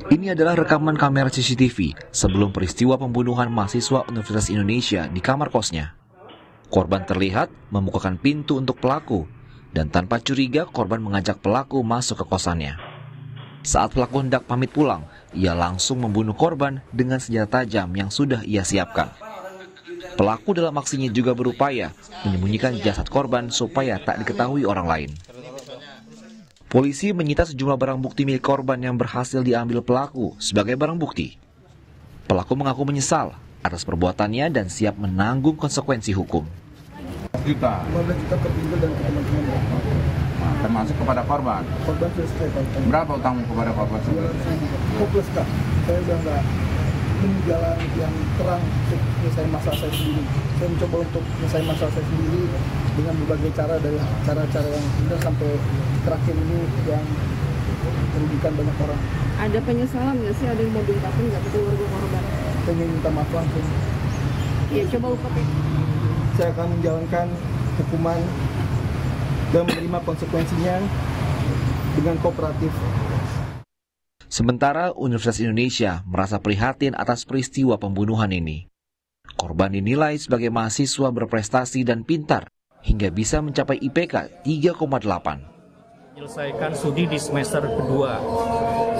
Ini adalah rekaman kamera CCTV sebelum peristiwa pembunuhan mahasiswa Universitas Indonesia di kamar kosnya. Korban terlihat membukakan pintu untuk pelaku, dan tanpa curiga korban mengajak pelaku masuk ke kosannya. Saat pelaku hendak pamit pulang, ia langsung membunuh korban dengan senjata tajam yang sudah ia siapkan. Pelaku dalam aksinya juga berupaya menyembunyikan jasad korban supaya tak diketahui orang lain. Polisi menyita sejumlah barang bukti milik korban yang berhasil diambil pelaku sebagai barang bukti. Pelaku mengaku menyesal atas perbuatannya dan siap menanggung konsekuensi hukum. 15 juta terpinjam dan teman-teman. Termasuk kepada korban. Korban sudah selesai. Berapa utangmu kepada korban? Fokus Kak. Saya sudah nggak jalan yang terang untuk menyelesaikan masalah saya sendiri. Saya mencoba untuk menyelesaikan masalah saya sendiri dengan berbagai cara, dari cara-cara yang benar sampai terakhir ini yang merugikan banyak orang. Ada penyesalan nggak sih? Ada yang mau diungkapin nggak ke keluarga korban? Pengen minta maaf langsung. Ya coba ungkapin. Saya akan menjalankan hukuman dan menerima konsekuensinya dengan kooperatif. Sementara Universitas Indonesia merasa prihatin atas peristiwa pembunuhan ini. Korban dinilai sebagai mahasiswa berprestasi dan pintar hingga bisa mencapai IPK 3,8. Menyelesaikan studi di semester kedua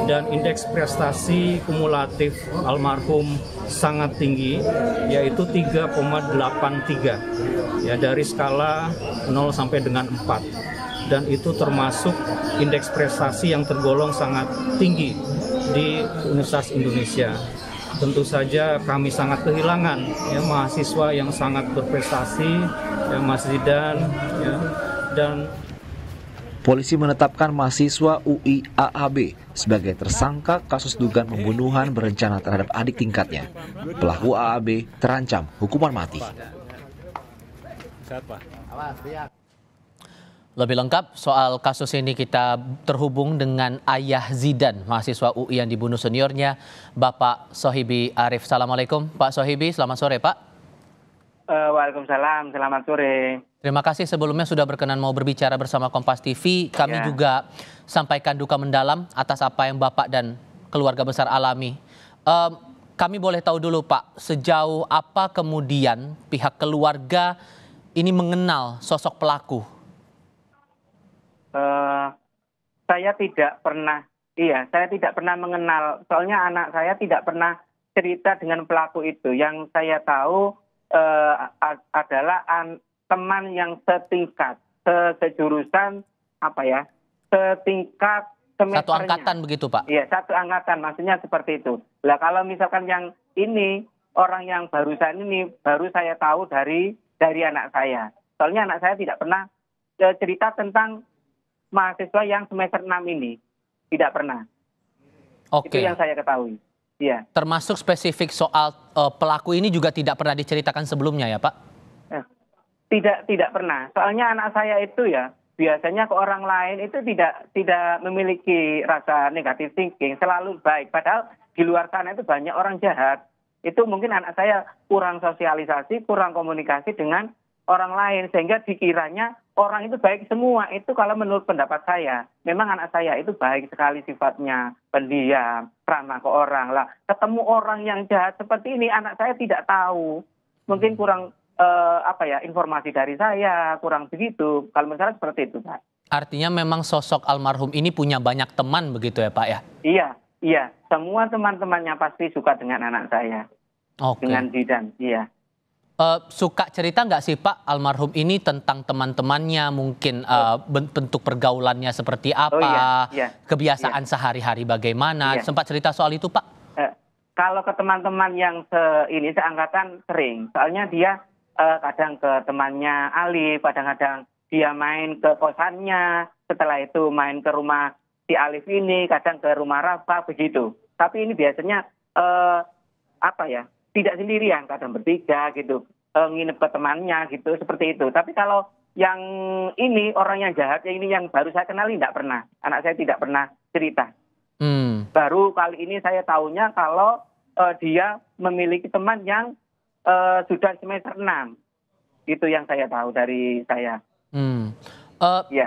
dan indeks prestasi kumulatif almarhum sangat tinggi, yaitu 3,83 ya, dari skala 0 sampai dengan 4, dan itu termasuk indeks prestasi yang tergolong sangat tinggi di Universitas Indonesia. Tentu saja kami sangat kehilangan ya, mahasiswa yang sangat berprestasi, ya, Mas Zidan ya, dan Polisi menetapkan mahasiswa UI AAB sebagai tersangka kasus dugaan pembunuhan berencana terhadap adik tingkatnya. Pelaku AAB terancam hukuman mati. Lebih lengkap soal kasus ini kita terhubung dengan ayah Zidan, mahasiswa UI yang dibunuh seniornya, Bapak Sohibi Arif. Assalamualaikum Pak Sohibi, selamat sore Pak. Waalaikumsalam, selamat sore. Terima kasih sebelumnya sudah berkenan mau berbicara bersama Kompas TV. Kami juga sampaikan duka mendalam atas apa yang Bapak dan keluarga besar alami. Kami boleh tahu dulu Pak, sejauh apa kemudian pihak keluarga ini mengenal sosok pelaku? Saya tidak pernah mengenal, soalnya anak saya tidak pernah cerita dengan pelaku itu. Yang saya tahu adalah teman yang setingkat, sejurusan, setingkat semesternya. Satu angkatan begitu Pak? Iya, satu angkatan, maksudnya seperti itu. Lah kalau misalkan yang ini, orang yang barusan ini, baru saya tahu dari anak saya. Soalnya anak saya tidak pernah cerita tentang mahasiswa yang semester 6 ini. Tidak pernah. Oke. Itu yang saya ketahui. Iya. Termasuk spesifik soal pelaku ini juga tidak pernah diceritakan sebelumnya ya Pak? Tidak pernah. Soalnya anak saya itu ya biasanya ke orang lain itu tidak memiliki rasa negatif thinking, selalu baik. Padahal di luar sana itu banyak orang jahat. Itu mungkin anak saya kurang sosialisasi, kurang komunikasi dengan orang lain sehingga dikiranya orang itu baik semua. Itu kalau menurut pendapat saya, memang anak saya itu baik sekali sifatnya, pendiam, ramah ke orang lah. Ketemu orang yang jahat seperti ini anak saya tidak tahu. Mungkin kurang informasi dari saya, kurang begitu. Kalau misalnya seperti itu, Pak. Artinya memang sosok almarhum ini punya banyak teman begitu ya, Pak ya? Iya. Semua teman-temannya pasti suka dengan anak saya. Oke. Dengan Zidan, iya. Suka cerita nggak sih Pak almarhum ini tentang teman-temannya, mungkin bentuk pergaulannya seperti apa, kebiasaan sehari-hari bagaimana? Sempat cerita soal itu Pak? Kalau ke teman-teman yang seangkatan sering, soalnya dia kadang ke temannya Alif, kadang-kadang dia main ke kosannya, setelah itu main ke rumah si Alif ini, kadang ke rumah Rafa, begitu. Tapi ini biasanya tidak sendirian, kadang bertiga gitu, nginep ke temannya gitu, seperti itu. Tapi kalau yang ini, orang yang jahat, yang ini yang baru saya kenali, tidak pernah. Anak saya tidak pernah cerita. Baru kali ini saya tahunya kalau dia memiliki teman yang sudah semester 6. Itu yang saya tahu dari saya.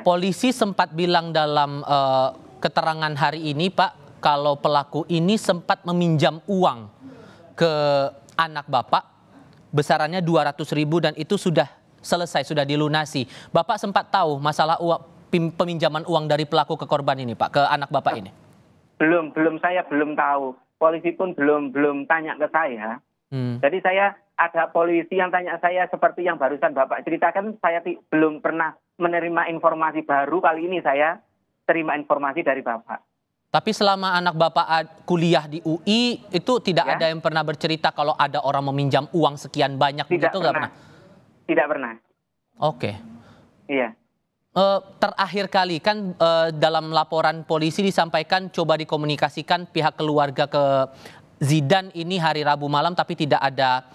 Polisi sempat bilang dalam keterangan hari ini Pak, kalau pelaku ini sempat meminjam uang ke anak Bapak, besarannya 200.000 dan itu sudah selesai, sudah dilunasi. Bapak sempat tahu masalah peminjaman uang dari pelaku ke korban ini Pak, ke anak Bapak ini? Saya belum tahu. Polisi pun belum tanya ke saya. Jadi saya ada polisi yang tanya saya seperti yang barusan Bapak ceritakan, saya belum pernah menerima informasi baru. Kali ini saya terima informasi dari Bapak. Tapi selama anak Bapak kuliah di UI, itu tidak ada yang pernah bercerita kalau ada orang meminjam uang sekian banyak begitu, nggak pernah? Tidak pernah. Oke. Iya. Terakhir kali kan dalam laporan polisi disampaikan coba dikomunikasikan pihak keluarga ke Zidan ini hari Rabu malam, tapi tidak ada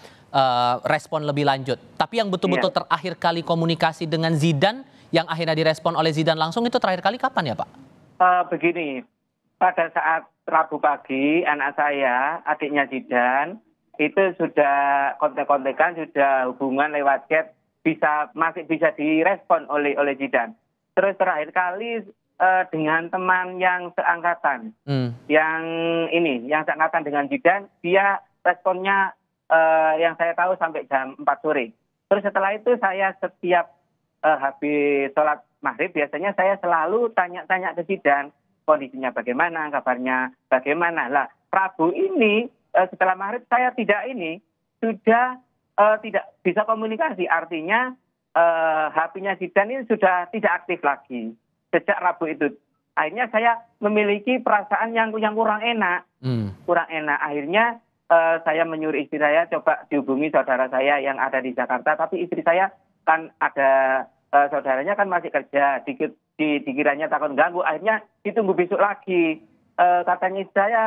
respon lebih lanjut. Tapi yang betul-betul terakhir kali komunikasi dengan Zidan yang akhirnya direspon oleh Zidan langsung itu terakhir kali kapan ya Pak? Begini, pada saat Rabu pagi anak saya, adiknya Zidan, itu sudah kontek-kontekan, sudah hubungan lewat chat, masih bisa direspon oleh Zidan. Terus terakhir kali dengan teman yang seangkatan, yang seangkatan dengan Zidan, dia responnya yang saya tahu sampai jam 4 sore. Terus setelah itu saya setiap habis sholat maghrib biasanya saya selalu tanya-tanya ke Zidan, kondisinya bagaimana, kabarnya bagaimana. Lah Rabu ini setelah maghrib saya sudah tidak bisa komunikasi, artinya HP-nya Zidan ini sudah tidak aktif lagi sejak Rabu itu. Akhirnya saya memiliki perasaan yang kurang enak, Akhirnya saya menyuruh istri saya coba dihubungi saudara saya yang ada di Jakarta, tapi istri saya kan ada saudaranya kan masih kerja, dikiranya takut ganggu, akhirnya ditunggu besok lagi. Katanya saya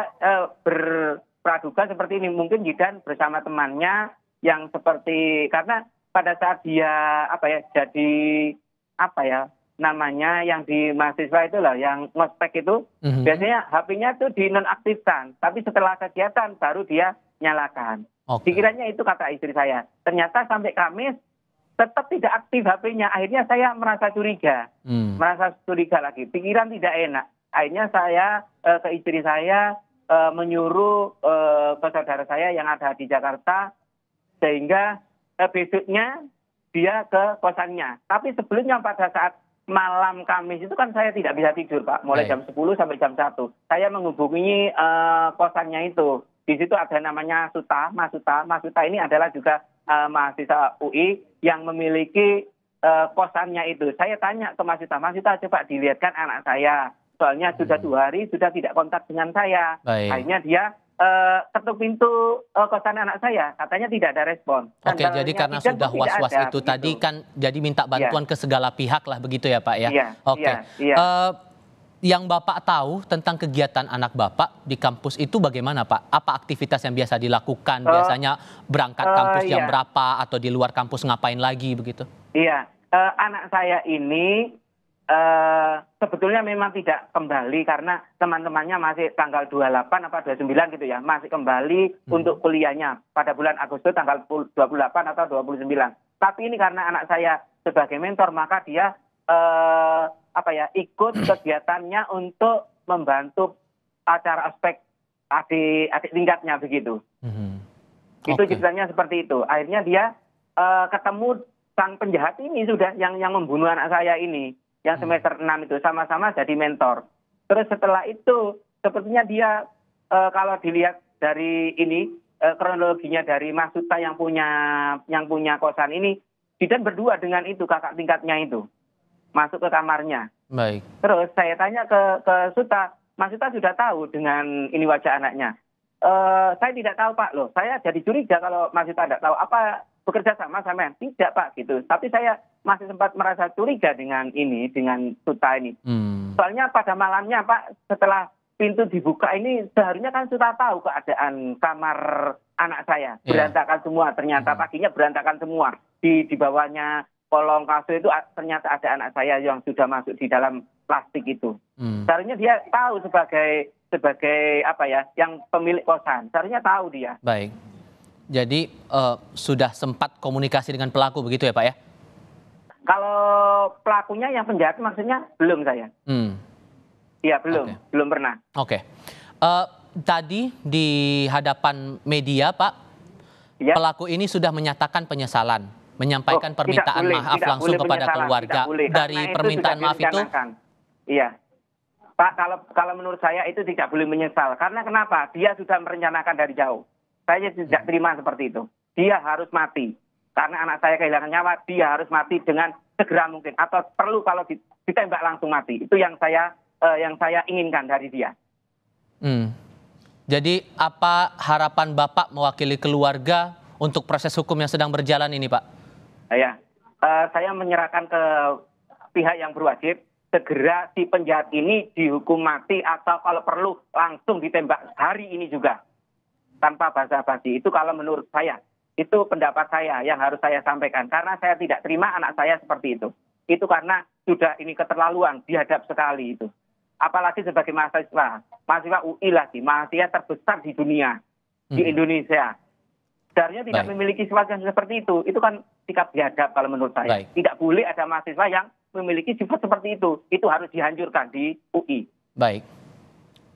berpraduga seperti ini, mungkin Zidan bersama temannya yang seperti, karena pada saat dia yang di mahasiswa itu lah, yang ngospek itu, biasanya HP-nya tuh dinonaktifkan, tapi setelah kegiatan baru dia nyalakan. Dikiranya itu kata istri saya. Ternyata sampai Kamis tetap tidak aktif HP-nya. Akhirnya saya merasa curiga, lagi. Pikiran tidak enak. Akhirnya saya ke istri saya menyuruh ke saudara saya yang ada di Jakarta, sehingga besoknya dia ke kosannya. Tapi sebelumnya pada saat malam Kamis itu kan saya tidak bisa tidur Pak, mulai jam 10 sampai jam 1. Saya menghubungi kosannya itu. Di situ ada namanya Mas Suta ini adalah juga mahasiswa UI yang memiliki kosannya itu. Saya tanya ke Mas Suta, coba dilihatkan anak saya. Soalnya sudah 2 hari sudah tidak kontak dengan saya. Akhirnya dia ketuk pintu kosan anak saya, katanya tidak ada respon. Oke, jadi karena sudah was-was itu begitu. Tadi kan jadi minta bantuan ke segala pihak lah begitu ya Pak ya? Yang Bapak tahu tentang kegiatan anak Bapak di kampus itu bagaimana Pak? Apa aktivitas yang biasa dilakukan? Biasanya berangkat kampus jam berapa atau di luar kampus ngapain lagi begitu? Iya, anak saya ini sebetulnya memang tidak kembali karena teman-temannya masih tanggal 28 apa 29 gitu ya, masih kembali untuk kuliahnya pada bulan Agustus tanggal 28 atau 29. Tapi ini karena anak saya sebagai mentor, maka dia ikut kegiatannya untuk membantu acara aspek adik tingkatnya begitu. Itu ceritanya seperti itu. Akhirnya dia ketemu sang penjahat ini sudah yang membunuh anak saya ini, yang semester 6 itu, sama-sama jadi mentor. Terus setelah itu sepertinya dia kalau dilihat dari ini kronologinya dari Mas Suta yang punya kosan ini, Zidan berdua dengan itu kakak tingkatnya itu masuk ke kamarnya. Baik. Terus saya tanya ke Suta, Mas Suta sudah tahu dengan ini wajah anaknya. Saya tidak tahu Pak, loh saya jadi curiga kalau Mas Suta tidak tahu, apa bekerja sama tidak Pak gitu. Tapi saya masih sempat merasa curiga dengan Suta ini. Soalnya pada malamnya Pak, setelah pintu dibuka ini seharusnya kan Suta tahu keadaan kamar anak saya berantakan semua. Ternyata paginya berantakan semua. Di bawahnya kolong kasur itu ternyata ada anak saya yang sudah masuk di dalam plastik itu. Seharusnya dia tahu sebagai yang pemilik kosan. Seharusnya tahu dia. Baik. Jadi sudah sempat komunikasi dengan pelaku begitu ya Pak ya? Kalau pelakunya yang penjahat maksudnya belum saya. Iya, belum. Oke. Belum pernah. Oke. Tadi di hadapan media, Pak, Ya. pelaku ini sudah menyatakan penyesalan, menyampaikan permintaan maaf langsung kepada keluarga. Dari permintaan maaf itu? Iya. Pak, kalau menurut saya itu tidak boleh menyesal. Karena kenapa? Dia sudah merencanakan dari jauh. Saya tidak terima seperti itu. Dia harus mati. Karena anak saya kehilangan nyawa, dia harus mati dengan segera mungkin. Atau perlu kalau ditembak langsung mati. Itu yang saya inginkan dari dia. Jadi apa harapan Bapak mewakili keluarga untuk proses hukum yang sedang berjalan ini, Pak? Ya, saya menyerahkan ke pihak yang berwajib. Segera si penjahat ini dihukum mati atau kalau perlu langsung ditembak hari ini juga. Tanpa basa-basi. Itu kalau menurut saya. Itu pendapat saya yang harus saya sampaikan. Karena saya tidak terima anak saya seperti itu. Itu karena sudah ini keterlaluan, biadab sekali itu. Apalagi sebagai mahasiswa UI lagi, mahasiswa terbesar di dunia, di Indonesia. Sebenarnya tidak memiliki sifat yang seperti itu. Itu kan sikap biadab kalau menurut saya. Tidak boleh ada mahasiswa yang memiliki sifat seperti itu. Itu harus dihancurkan di UI. Baik.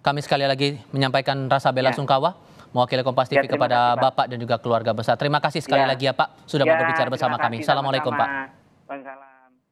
Kami sekali lagi menyampaikan rasa bela sungkawa mewakili Kompas TV kepada Bapak dan juga keluarga besar. Terima kasih sekali lagi ya Pak sudah mau berbicara bersama kami. Assalamualaikum Pak.